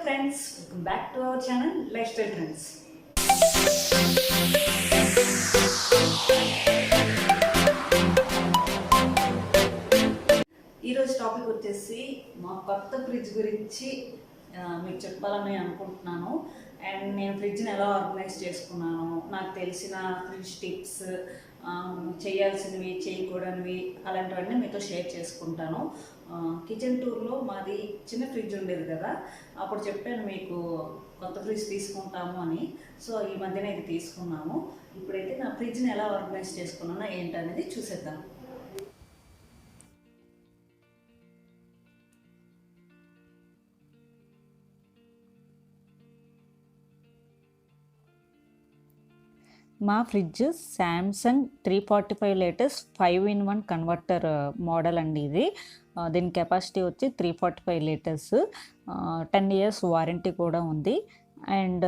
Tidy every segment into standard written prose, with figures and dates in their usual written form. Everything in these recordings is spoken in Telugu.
friends, welcome back to our channel Lifestyle Trends. ఈరోజు టాపిక్ వచ్చేసి మా కొత్త ఫ్రిడ్జ్ గురించి మీకు చెప్పాలని అనుకుంటున్నాను. అండ్ నేను ఫ్రిడ్జ్ని ఎలా ఆర్గనైజ్ చేసుకున్నాను, నాకు తెలిసిన ఫ్రిడ్జ్ టిప్స్, చేయాల్సినవి చేయకూడనివి అలాంటివన్నీ మీతో షేర్ చేసుకుంటాను. కిచెన్ టూర్లో మాది చిన్న ఫ్రిడ్జ్ ఉండేది కదా, అప్పుడు చెప్పాను మీకు కొత్త ఫ్రిడ్జ్ తీసుకుంటాము అని. సో ఈ మధ్యన ఇది తీసుకున్నాము. ఇప్పుడైతే నా ఫ్రిడ్జ్ని ఎలా ఆర్గనైజ్ చేసుకున్నానో ఏంటనేది చూసేద్దాం. మా fridge Samsung 345 litres 5-in-1 converter model అండి. ఇది దీని కెపాసిటీ వచ్చి 345 లీటర్స్, 10 years వారంటీ కూడా ఉంది. అండ్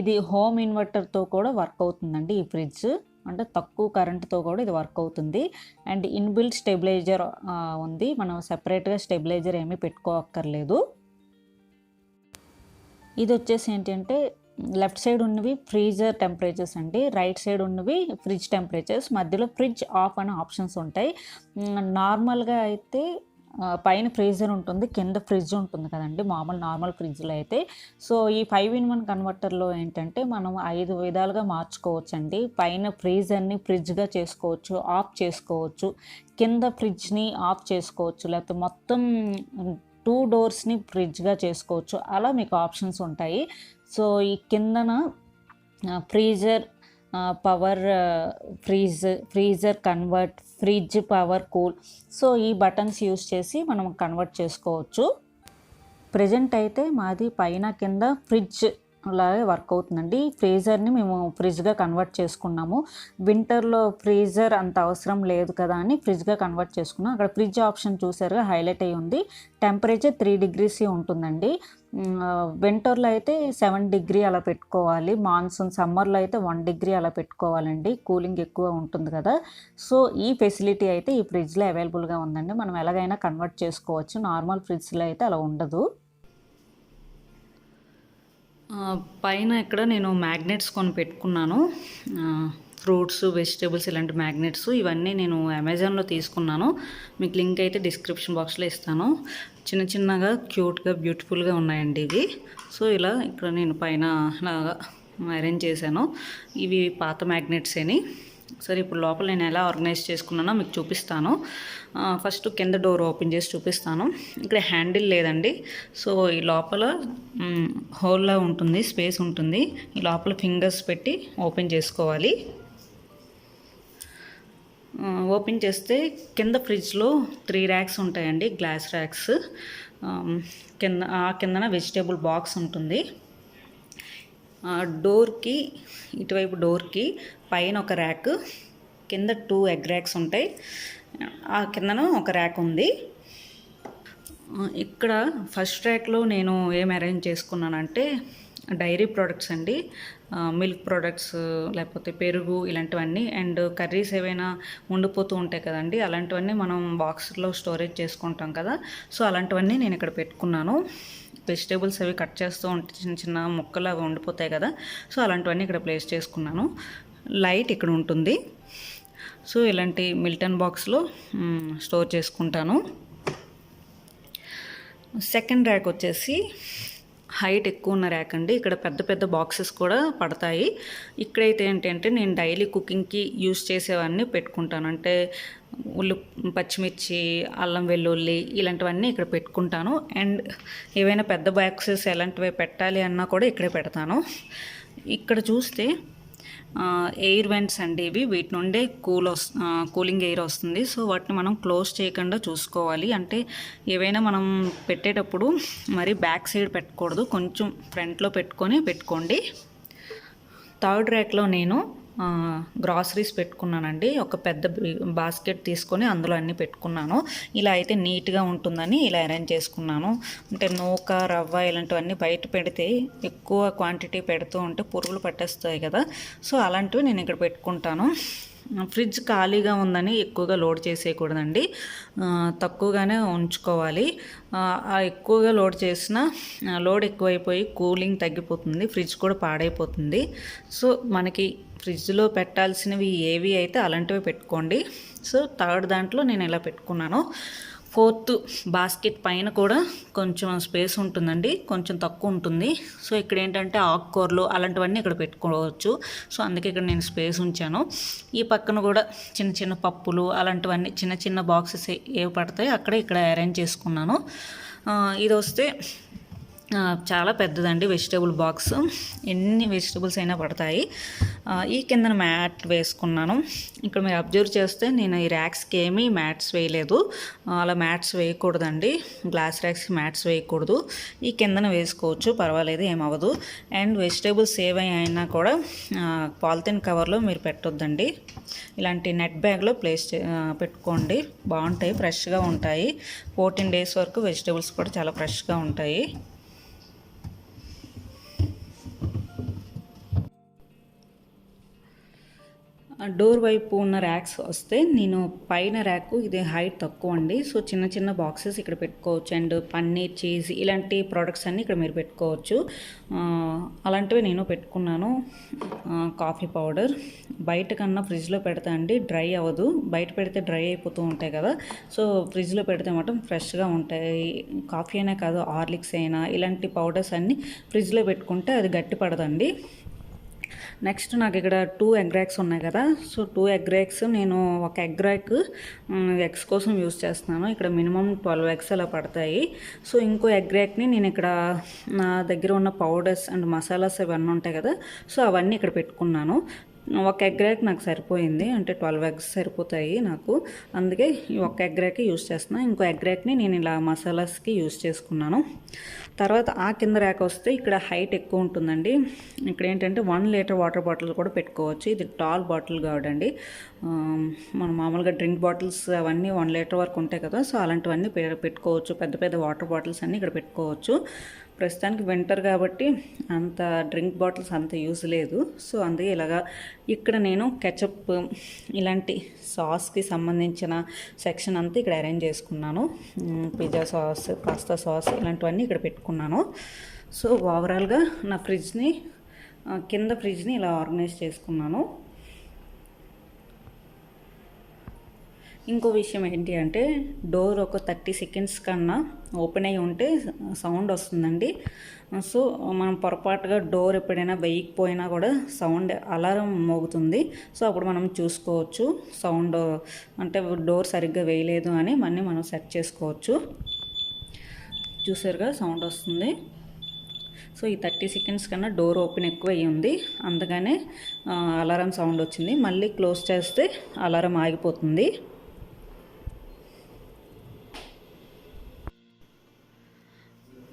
ఇది హోమ్ ఇన్వర్టర్తో కూడా వర్క్ అవుతుందండి. ఈ ఫ్రిడ్జ్ అంటే తక్కువ కరెంటుతో కూడా ఇది వర్క్ అవుతుంది. అండ్ ఇన్బిల్ట్ స్టెబిలైజర్ ఉంది, మనం సెపరేట్గా స్టెబిలైజర్ ఏమీ పెట్టుకోక్కర్లేదు. ఇది వచ్చేసి ఏంటంటే లెఫ్ట్ సైడ్ ఉన్నవి ఫ్రీజర్ టెంపరేచర్స్ అండి, రైట్ సైడ్ ఉన్నవి ఫ్రిడ్జ్ టెంపరేచర్స్, మధ్యలో ఫ్రిడ్జ్ ఆఫ్ అనే ఆప్షన్స్ ఉంటాయి. నార్మల్గా అయితే పైన ఫ్రీజర్ ఉంటుంది, కింద ఫ్రిడ్జ్ ఉంటుంది కదండి నార్మల్ ఫ్రిడ్జ్లో అయితే. సో ఈ 5-in-1 కన్వర్టర్లో ఏంటంటే మనం 5 విధాలుగా మార్చుకోవచ్చు అండి. పైన ఫ్రీజర్ని ఫ్రిడ్జ్గా చేసుకోవచ్చు, ఆఫ్ చేసుకోవచ్చు, కింద ఫ్రిడ్జ్ని ఆఫ్ చేసుకోవచ్చు, లేకపోతే మొత్తం 2 doors ఫ్రిడ్జ్గా చేసుకోవచ్చు. అలా మీకు ఆప్షన్స్ ఉంటాయి. సో ఈ కిందన freezer power, freezer convert, fridge power cool, so ఈ బటన్స్ యూస్ చేసి మనం కన్వర్ట్ చేసుకోవచ్చు. ప్రజెంట్ అయితే మాది పైన కింద ఫ్రిడ్జ్ అలాగే వర్క్ అవుతుందండి. ఫ్రీజర్ని మేము ఫ్రిడ్జ్గా కన్వర్ట్ చేసుకున్నాము. వింటర్లో ఫ్రీజర్ అంత అవసరం లేదు కదా అని ఫ్రిడ్జ్గా కన్వర్ట్ చేసుకున్నాం. అక్కడ ఫ్రిడ్జ్ ఆప్షన్ చూసారుగా హైలైట్ అయ్యి ఉంది. టెంపరేచర్ 3 degrees ఉంటుందండి. వింటర్లో అయితే 7 degrees అలా పెట్టుకోవాలి, సమ్మర్లో అయితే 1 degree అలా పెట్టుకోవాలండి, కూలింగ్ ఎక్కువ ఉంటుంది కదా. సో ఈ ఫెసిలిటీ అయితే ఈ ఫ్రిడ్జ్లో అవైలబుల్గా ఉందండి. మనం ఎలాగైనా కన్వర్ట్ చేసుకోవచ్చు, నార్మల్ ఫ్రిడ్జ్లో అయితే అలా ఉండదు. పైన ఇక్కడ నేను మ్యాగ్నెట్స్ కొని పెట్టుకున్నాను, ఫ్రూట్స్, వెజిటేబుల్స్ ఇలాంటి మ్యాగ్నెట్స్. ఇవన్నీ నేను అమెజాన్లో తీసుకున్నాను. మీకు లింక్ అయితే డిస్క్రిప్షన్ బాక్స్లో ఇస్తాను. చిన్న చిన్నగా క్యూట్గా బ్యూటిఫుల్గా ఉన్నాయండి ఇవి. సో ఇలా ఇక్కడ నేను పైన లాగా అరేంజ్ చేశాను. ఇవి పాత మ్యాగ్నెట్సేని. సరే ఇప్పుడు లోపల నేను ఎలా ఆర్గనైజ్ చేసుకున్నానో మీకు చూపిస్తాను. ఫస్ట్ కింద డోర్ ఓపెన్ చేసి చూపిస్తాను. ఇక్కడ హ్యాండిల్ లేదండి. సో ఈ లోపల హోల్లా ఉంటుంది, స్పేస్ ఉంటుంది. ఈ లోపల ఫింగర్స్ పెట్టి ఓపెన్ చేసుకోవాలి. ఓపెన్ చేస్తే కింద ఫ్రిడ్జ్లో 3 racks ఉంటాయండి, గ్లాస్ ర్యాక్స్. కిందన వెజిటేబుల్ బాక్స్ ఉంటుంది. డోర్కి ఇటువైపు డోర్కి పైన ఒక ర్యాక్, కింద 2 egg racks ఉంటాయి. ఆ కిందన ఒక ర్యాక్ ఉంది. ఇక్కడ ఫస్ట్ ర్యాక్లో నేను ఏం అరేంజ్ చేసుకున్నానంటే డైరీ ప్రోడక్ట్స్ అండి, మిల్క్ ప్రోడక్ట్స్, లేకపోతే పెరుగు ఇలాంటివన్నీ. అండ్ కర్రీస్ ఏవైనా ఉండిపోతూ ఉంటాయి కదండి, అలాంటివన్నీ మనం బాక్స్లో స్టోరేజ్ చేసుకుంటాం కదా. సో అలాంటివన్నీ నేను ఇక్కడ పెట్టుకున్నాను. వెజిటేబుల్స్ అవి కట్ చేస్తూ ఉంటే చిన్న చిన్న ముక్కలు అవి ఉండిపోతాయి కదా. సో అలాంటివన్నీ ఇక్కడ ప్లేస్ చేసుకున్నాను. లైట్ ఇక్కడ ఉంటుంది. సో ఇలాంటి మిల్టన్ బాక్స్లో స్టోర్ చేసుకుంటాను. సెకండ్ ర్యాక్ వచ్చేసి హైట్ ఎక్కువ ఉన్న ర్యాక్ అండి. ఇక్కడ పెద్ద పెద్ద బాక్సెస్ కూడా పడతాయి. ఇక్కడైతే ఏంటంటే నేను డైలీ కుకింగ్కి యూస్ చేసేవన్నీ పెట్టుకుంటాను. అంటే పచ్చిమిర్చి, అల్లం వెల్లుల్లి ఇలాంటివన్నీ ఇక్కడ పెట్టుకుంటాను. అండ్ ఏవైనా పెద్ద బాక్సెస్ ఎలాంటివి పెట్టాలి అన్నా కూడా ఇక్కడే పెడతాను. ఇక్కడ చూస్తే ఎయిర్ వెంట్స్ అండి ఇవి. వీటి నుండే కూలింగ్ ఎయిర్ వస్తుంది. సో వాటిని మనం క్లోజ్ చేయకుండా చూసుకోవాలి. అంటే ఏవైనా మనం పెట్టేటప్పుడు మరి బ్యాక్ సైడ్ పెట్టకూడదు, కొంచెం ఫ్రంట్లో పెట్టుకోండి. థర్డ్ ర్యాక్లో నేను గ్రాసరీస్ పెట్టుకున్నానండి. ఒక పెద్ద బాస్కెట్ తీసుకొని అందులో అన్నీ పెట్టుకున్నాను. ఇలా అయితే నీట్గా ఉంటుందని ఇలా అరేంజ్ చేసుకున్నాను. అంటే నూక, రవ్వ ఇలాంటివన్నీ బయట పెడితే ఎక్కువ క్వాంటిటీ పెడుతూ ఉంటే పురుగులు పట్టేస్తాయి కదా. సో అలాంటివి నేను ఇక్కడ పెట్టుకుంటాను. ఫ్రిడ్జ్ ఖాళీగా ఉందని ఎక్కువగా లోడ్ చేసేయకూడదండి, తక్కువగానే ఉంచుకోవాలి. ఎక్కువగా లోడ్ చేసిన లోడ్ ఎక్కువైపోయి కూలింగ్ తగ్గిపోతుంది, ఫ్రిడ్జ్ కూడా పాడైపోతుంది. సో మనకి ఫ్రిడ్జ్లో పెట్టాల్సినవి ఏవి అయితే అలాంటివి పెట్టుకోండి. సో థర్డ్ దాంట్లో నేను ఇలా పెట్టుకున్నాను. ఫోర్త్ బాస్కెట్ పైన కూడా కొంచెం స్పేస్ ఉంటుందండి, కొంచెం తక్కువ ఉంటుంది. సో ఇక్కడ ఏంటంటే ఆకుకూరలు అలాంటివన్నీ ఇక్కడ పెట్టుకోవచ్చు. సో అందుకే ఇక్కడ నేను స్పేస్ ఉంచాను. ఈ పక్కన కూడా చిన్న చిన్న పప్పులు అలాంటివన్నీ చిన్న చిన్న బాక్సెస్ ఏవి పడతాయి అక్కడ ఇక్కడ అరేంజ్ చేసుకున్నాను. ఇది వస్తే చాలా పెద్దదండి వెజిటేబుల్ బాక్స్, ఎన్ని వెజిటేబుల్స్ అయినా పడతాయి. ఈ కిందన మ్యాట్ వేసుకున్నాను. ఇక్కడ మీరు అబ్జర్వ్ చేస్తే నేను ఈ ర్యాక్స్కి ఏమీ మ్యాట్స్ వేయలేదు. అలా మ్యాట్స్ వేయకూడదండి, గ్లాస్ ర్యాక్స్కి మ్యాట్స్ వేయకూడదు. ఈ కిందన వేసుకోవచ్చు, పర్వాలేదు, ఏమవ్వదు. అండ్ వెజిటేబుల్స్ ఏవైనా కూడా పాలిథిన్ కవర్లో మీరు పెట్టొద్దండి, ఇలాంటి నెట్ బ్యాగ్లో పెట్టుకోండి, బాగుంటాయి, ఫ్రెష్గా ఉంటాయి. 14 days వరకు వెజిటేబుల్స్ కూడా చాలా ఫ్రెష్గా ఉంటాయి. డోర్ వైపు ఉన్న ర్యాక్స్ వస్తే నేను పైన ర్యాకు ఇది హైట్ తక్కువ అండి. సో చిన్న చిన్న బాక్సెస్ ఇక్కడ పెట్టుకోవచ్చు. అండ్ పన్నీర్, చీజ్ ఇలాంటి ప్రోడక్ట్స్ అన్నీ ఇక్కడ మీరు పెట్టుకోవచ్చు. అలాంటివి నేను పెట్టుకున్నాను. కాఫీ పౌడర్ బయట కన్నా ఫ్రిడ్జ్లో పెడతా అండి, డ్రై అవ్వదు. బయట పెడితే డ్రై అయిపోతూ ఉంటాయి కదా, సో ఫ్రిడ్జ్లో పెడితే మాత్రం ఫ్రెష్గా ఉంటాయి. కాఫీ అయినా కాదు, హార్లిక్స్ అయినా ఇలాంటి పౌడర్స్ అన్నీ ఫ్రిడ్జ్లో పెట్టుకుంటే అది గట్టి పడదండి. నెక్స్ట్ నాకు ఇక్కడ 2 ఎగ్ ర్యాక్స్ ఉన్నాయి కదా, సో 2 ఎగ్ ర్యాక్స్ నేను ఒక ఎగ్ ర్యాక్ ఎగ్స్ కోసం యూస్ చేస్తున్నాను. ఇక్కడ మినిమం 12 ఎగ్స్ అలా పడతాయి. సో ఇంకో ఎగ్ ర్యాక్ని నేను ఇక్కడ నా దగ్గర ఉన్న పౌడర్స్ అండ్ మసాలాస్ ఇవన్నీ ఉంటాయి కదా, సో అవన్నీ ఇక్కడ పెట్టుకున్నాను. ఒక ఎగ్ ర్యాక్ నాకు సరిపోయింది, అంటే 12 ఎగ్స్ సరిపోతాయి నాకు, అందుకే ఈ ఒక ఎగ్ ర్యాక్ యూస్ చేస్తున్నాను. ఇంకో ఎగ్ ర్యాక్ని నేను ఇలా మసాలాస్కి యూస్ చేసుకున్నాను. తర్వాత ఆ కింద ర్యాక్ వస్తే ఇక్కడ హైట్ ఎక్కువ ఉంటుందండి. ఇక్కడ ఏంటంటే 1 లీటర్ వాటర్ బాటిల్ కూడా పెట్టుకోవచ్చు. ఇది టాల్ బాటిల్ కావడండి, మన మామూలుగా డ్రింక్ బాటిల్స్ అవన్నీ 1 లీటర్ వరకు ఉంటాయి కదా, సో అలాంటివన్నీ పెట్టుకోవచ్చు. పెద్ద పెద్ద వాటర్ బాటిల్స్ అన్నీ ఇక్కడ పెట్టుకోవచ్చు. ప్రస్తుతానికి వింటర్ కాబట్టి అంత డ్రింక్ బాటిల్స్ అంత యూజ్ లేదు, సో అందుకే ఇలాగా ఇక్కడ నేను కెచప్ ఇలాంటి సాస్కి సంబంధించిన సెక్షన్ అంతా ఇక్కడ అరేంజ్ చేసుకున్నాను. పిజ్జా సాస్, పాస్తా సాస్ ఇలాంటివన్నీ ఇక్కడ పెట్టుకున్నాను. సో ఓవరాల్గా నా కింద ఫ్రిడ్జ్ని ఇలా ఆర్గనైజ్ చేసుకున్నాను. ఇంకో విషయం ఏంటి అంటే డోర్ ఒక 30 seconds కన్నా ఓపెన్ అయ్యి ఉంటే సౌండ్ వస్తుందండి. సో మనం పొరపాటుగా డోర్ ఎప్పుడైనా వేయకపోయినా కూడా సౌండ్ అలారం మోగుతుంది. సో అప్పుడు మనం చూసుకోవచ్చు, సౌండ్ అంటే డోర్ సరిగ్గా వేయలేదు అని మనం సెట్ చేసుకోవచ్చు. చూసారుగా సౌండ్ వస్తుంది. సో ఈ 30 seconds కన్నా డోర్ ఓపెన్ ఎక్కువ అయ్యి ఉంది, అందుకనే అలారం సౌండ్ వచ్చింది. మళ్ళీ క్లోజ్ చేస్తే అలారం ఆగిపోతుంది.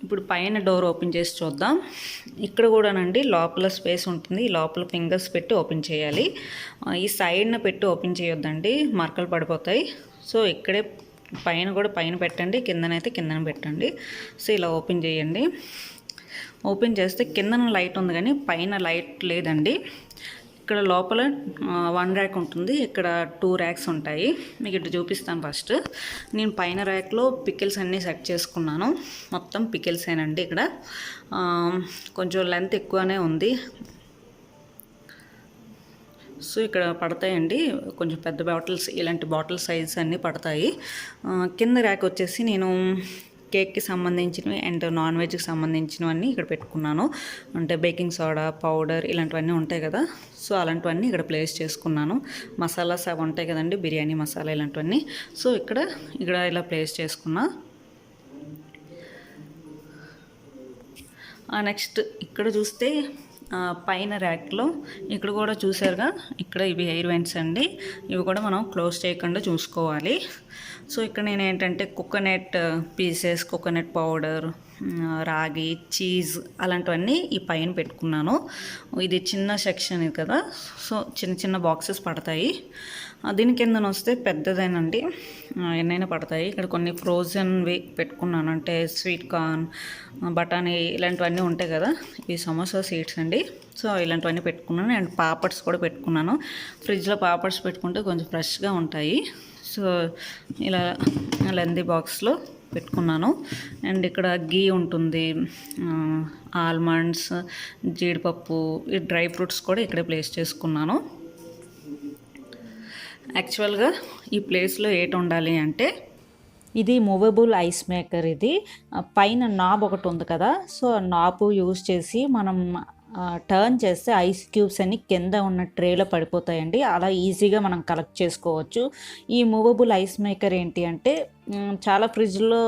ఇప్పుడు పైన డోర్ ఓపెన్ చేసి చూద్దాం. ఇక్కడ కూడానండి లోపల స్పేస్ ఉంటుంది, లోపల ఫింగర్స్ పెట్టి ఓపెన్ చేయాలి. ఈ సైడ్న పెట్టి ఓపెన్ చేయొద్దండి, మరకలు పడిపోతాయి. సో ఇక్కడే పైన పెట్టండి, కిందనైతే కిందన పెట్టండి. సో ఇలా ఓపెన్ చేయండి. ఓపెన్ చేస్తే కిందన లైట్ ఉంది కానీ పైన లైట్ లేదండి. ఇక్కడ లోపల 1 ర్యాక్ ఉంటుంది, ఇక్కడ 2 ర్యాక్స్ ఉంటాయి. మీకు ఇటు చూపిస్తాను. ఫస్ట్ నేను పైన ర్యాక్లో పికిల్స్ అన్నీ సెట్ చేసుకున్నాను. మొత్తం పికిల్సేనండి. ఇక్కడ కొంచెం లెంత్ ఎక్కువనే ఉంది, సో ఇక్కడ పడతాయండి కొంచెం పెద్ద బాటిల్స్, ఇలాంటి బాటిల్ సైజ్ అన్నీ పడతాయి. కింద ర్యాక్ వచ్చేసి నేను కేక్కి సంబంధించినవి అండ్ నాన్ వెజ్కి సంబంధించినవన్నీ ఇక్కడ పెట్టుకున్నాను. అంటే బేకింగ్ సోడా, పౌడర్ ఇలాంటివన్నీ ఉంటాయి కదా, సో అలాంటివన్నీ ఇక్కడ ప్లేస్ చేసుకున్నాను. మసాలాస్ అవి ఉంటాయి కదండి, బిర్యానీ మసాలా ఇలాంటివన్నీ, సో ఇక్కడ ఇలా ప్లేస్ చేసుకున్నా. నెక్స్ట్ ఇక్కడ చూస్తే పైన ర్యాక్లో ఇక్కడ కూడా చూసారుగా, ఇక్కడ ఇవి ఎయిర్ వెంట్స్ అండి. ఇవి కూడా మనం క్లోజ్ చేయకుండా చూసుకోవాలి. సో ఇక్కడ నేను ఏంటంటే కోకోనట్ పీసెస్, కోకోనట్ పౌడర్, రాగి, చీజ్ అలాంటివన్నీ ఈ పైన పెట్టుకున్నాను. ఇది చిన్న సెక్షన్ ఇది కదా, సో చిన్న చిన్న బాక్సెస్ పడతాయి. దీని కిందన వస్తే పెద్దదేనండి, ఎన్నైనా పడతాయి. ఇక్కడ కొన్ని ఫ్రోజన్వి పెట్టుకున్నాను, అంటే స్వీట్ కార్న్, బఠానీ ఇలాంటివన్నీ ఉంటాయి కదా, ఇవి సమోసా సీడ్స్ అండి. సో ఇలాంటివన్నీ పెట్టుకున్నాను. అండ్ పాపడ్స్ కూడా పెట్టుకున్నాను. ఫ్రిడ్జ్లో పాపడ్స్ పెట్టుకుంటే కొంచెం ఫ్రెష్గా ఉంటాయి. సో ఇలా లెందీ బాక్స్లో పెట్టుకున్నాను. అండ్ ఇక్కడ గీ ఉంటుంది, ఆల్మండ్స్, జీడిపప్పు, ఈ డ్రై ఫ్రూట్స్ కూడా ఇక్కడే ప్లేస్ చేసుకున్నాను. యాక్చువల్గా ఈ ప్లేస్లో ఏటి ఉండాలి అంటే, ఇది మూవబుల్ ఐస్ మేకర్. ఇది పైన నాబ్ ఒకటి ఉంది కదా, సో నాబ్ యూజ్ చేసి మనం టర్న్ చేస్తే ఐస్ క్యూబ్స్ అన్ని కింద ఉన్న ట్రేలో పడిపోతాయండి. అలా ఈజీగా మనం కలెక్ట్ చేసుకోవచ్చు. ఈ మూవబుల్ ఐస్ మేకర్ ఏంటి అంటే, చాలా ఫ్రిడ్జ్లో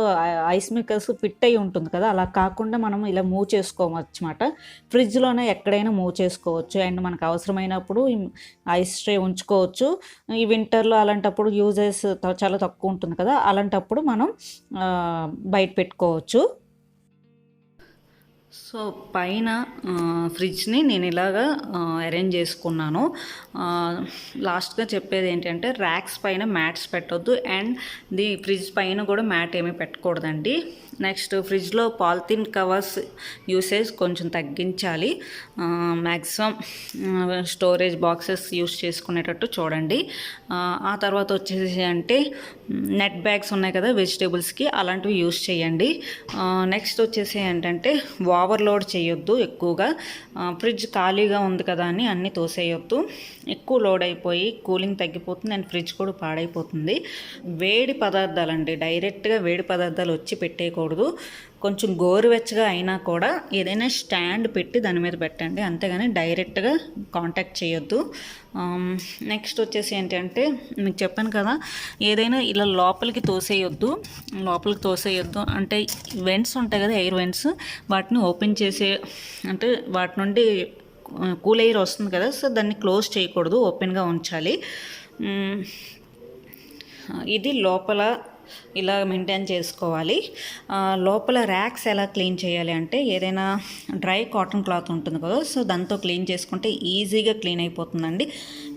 ఐస్ మేకర్స్ ఫిట్ అయి ఉంటుంది కదా, అలా కాకుండా మనం ఇలా మూవ్ చేసుకోవచ్చు అన్నమాట. ఫ్రిడ్జ్లోనే ఎక్కడైనా మూవ్ చేసుకోవచ్చు. అండ్ మనకు అవసరమైనప్పుడు ఐస్ ట్రే ఉంచుకోవచ్చు. ఈ వింటర్లో అలాంటప్పుడు యూజెస్ చాలా తక్కువ ఉంటుంది కదా, అలాంటప్పుడు మనం బయట పెట్టుకోవచ్చు. సో పైన ఫ్రిడ్జ్ని నేను ఇలాగా అరేంజ్ చేసుకున్నాను. లాస్ట్గా చెప్పేది ఏంటంటే, ర్యాక్స్ పైన మ్యాట్స్ పెట్టొద్దు, అండ్ ఫ్రిడ్జ్ పైన కూడా మ్యాట్ ఏమీ పెట్టకూడదండి. నెక్స్ట్, ఫ్రిడ్జ్లో పాలిథిన్ కవర్స్ యూసేజ్ కొంచెం తగ్గించాలి. మ్యాక్సిమం స్టోరేజ్ బాక్సెస్ యూస్ చేసుకునేటట్టు చూడండి. ఆ తర్వాత వచ్చేసి అంటే, నెట్ బ్యాగ్స్ ఉన్నాయి కదా వెజిటేబుల్స్కి, అలాంటివి యూస్ చేయండి. నెక్స్ట్ వచ్చేసి ఏంటంటే, ఓవర్లోడ్ చేయొద్దు ఎక్కువగా. ఫ్రిడ్జ్ ఖాళీగా ఉంది కదా అని అన్నీ తోసేయొద్దు. ఎక్కువ లోడ్ అయిపోయి కూలింగ్ తగ్గిపోతుంది అండ్ ఫ్రిడ్జ్ కూడా పాడైపోతుంది. వేడి పదార్థాలండి, డైరెక్ట్గా వేడి పదార్థాలు వచ్చి పెట్టేయకూడదు. కొంచెం గోరువెచ్చగా అయినా కూడా ఏదైనా స్టాండ్ పెట్టి దాని మీద పెట్టండి, అంతేగాని డైరెక్ట్గా కాంటాక్ట్ చేయొద్దు. నెక్స్ట్ వచ్చేసి ఏంటంటే, మీకు చెప్పాను కదా, ఏదైనా ఇలా లోపలికి తోసేయొద్దు అంటే వెంట్స్ ఉంటాయి కదా, ఎయిర్ వెంట్స్, వాటిని ఓపెన్ చేసే, అంటే వాటి నుండి కూల్ ఎయిర్ వస్తుంది కదా, సో దాన్ని క్లోజ్ చేయకూడదు, ఓపెన్గా ఉంచాలి. ఇది లోపల ఇలా మెయింటైన్ చేసుకోవాలి. లోపల ర్యాక్స్ ఎలా క్లీన్ చేయాలి అంటే, ఏదైనా డ్రై కాటన్ క్లాత్ ఉంటుంది కదా, సో దాంతో క్లీన్ చేసుకుంటే ఈజీగా క్లీన్ అయిపోతుందండి.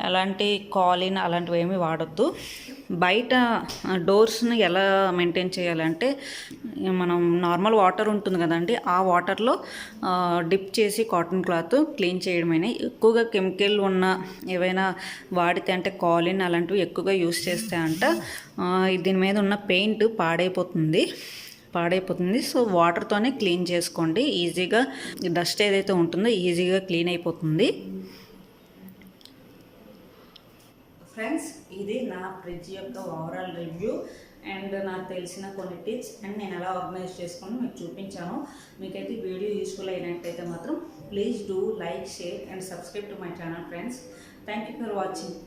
అలాంటి కాలిన్ అలాంటివి ఏమీ వాడొద్దు. బయట డోర్స్ని ఎలా మెయింటైన్ చేయాలంటే, మనం నార్మల్ వాటర్ ఉంటుంది కదండి, ఆ వాటర్లో డిప్ చేసి కాటన్ క్లాత్ క్లీన్ చేయడమైనా. ఎక్కువగా కెమికల్ ఉన్న ఏవైనా వాడితే, అంటే కాలిన్ అలాంటివి ఎక్కువగా యూస్ చేస్తే అంట దీని మీద ఉన్న పెయింట్ పాడైపోతుంది. సో వాటర్తోనే క్లీన్ చేసుకోండి, ఈజీగా డస్ట్ ఏదైతే ఉంటుందో ఈజీగా క్లీన్ అయిపోతుంది. ఫ్రెండ్స్, ఇది నా ఫ్రిడ్జ్ యొక్క ఓవరాల్ రివ్యూ అండ్ నాకు తెలిసిన కొన్ని టిప్స్ అండ్ నేను ఎలా ఆర్గనైజ్ చేసుకుని మీకు చూపించాను. మీకైతే వీడియో యూస్ఫుల్ అయినట్టయితే మాత్రం please do like, share and subscribe to my channel friends. Thank you for watching.